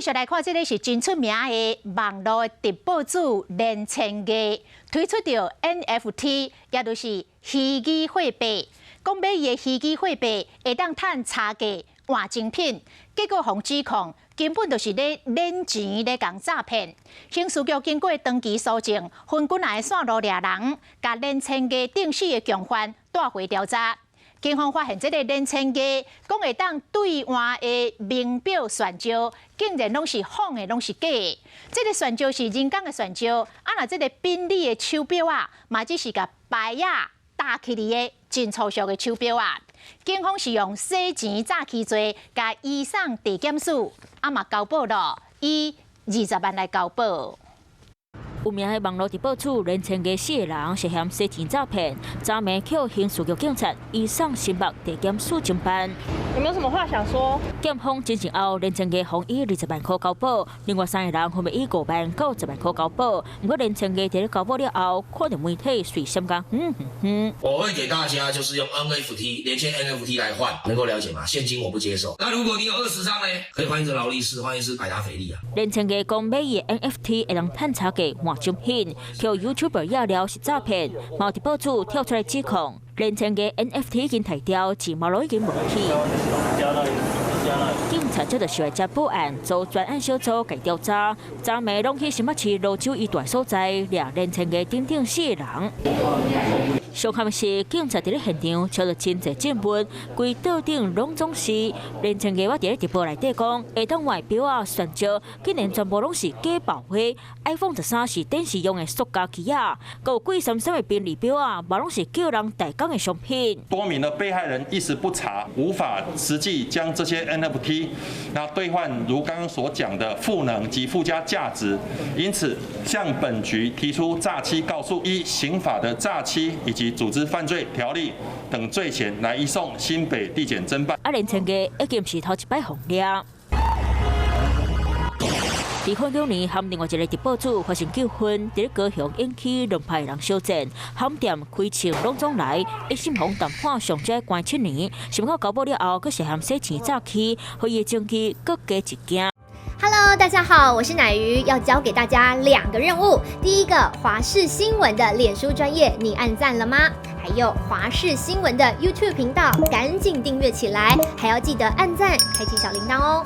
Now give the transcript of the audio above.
继续来看，这个是真出名的网络直播主连千家推出着 NFT， 也就是虚拟货币。讲买伊的虚拟货币会当赚差价换精品，结果互指控根本就是咧敛钱咧共诈骗。刑事局经过长期搜证，分滚来线路掠人，甲连千家定死的共犯带回调查。警方发现，这个连千家讲会当兑换的名表炫招，竟然拢是仿的，拢是假的。这个炫招是人工的炫招，若这个宾利的手表啊，嘛只是甲白啊打起嚟的真粗俗的手表啊。警方是用洗钱诈欺罪，甲移送地检署，嘛交保咯，以20万来交保。有名的网络直播主连千家4个人涉嫌洗钱诈骗，昨暝扣刑事局警察移送新北地检署侦办。有没有什么话想说？检方侦讯后，连千家共以20万块交保，另外3个人分别以5万、10万块交保。不过连千家在交保了后，看到媒体随心讲，我会给大家就是用 NFT 连签 NFT 来换，能够了解吗？现金我不接受。那如果你有20张呢？可以换一支劳力士，换一支百达翡丽啊。连千家讲买伊的 NFT 会当赚差价换精品，叫 YouTuber 也了是诈骗。某直播主跳出来指控，连千家 NFT 已经提掉，钱毛路已经无去。警察接到受害者报案，做专案小组来调查。昨暝拢去新北市罗州一段所在，掠连千家等等4个人。上憾的是，警察伫咧现场找到真侪证物，规桌顶拢总是连千家。我伫咧直播内底讲，下当外表啊、炫招，竟然全部拢是假报货。iPhone 13是电视用的塑胶机啊，还有贵三的便利表啊，嘛拢是叫人代工的商品。多名的被害人一时不察，无法实际将这些 NFT 兑换如刚刚所讲的赋能及附加价值，因此向本局提出诈欺告诉，依刑法的诈欺以及组织犯罪条例等罪嫌来移送新北地检侦办。连千家已经是头一摆红了。离婚2年，和另外一个直播主发生纠纷，在高雄引起两派人相战，饭店开枪拢总来，一心红谈判上街关7年，审考交保了后，佫涉嫌洗钱诈欺，互伊的证据佫加一件。Hello， 大家好，我是乃瑜，要教给大家2个任务。第一个，华视新闻的脸书专页，你按赞了吗？还有华视新闻的 YouTube 频道，赶紧订阅起来，还要记得按赞，开启小铃铛哦。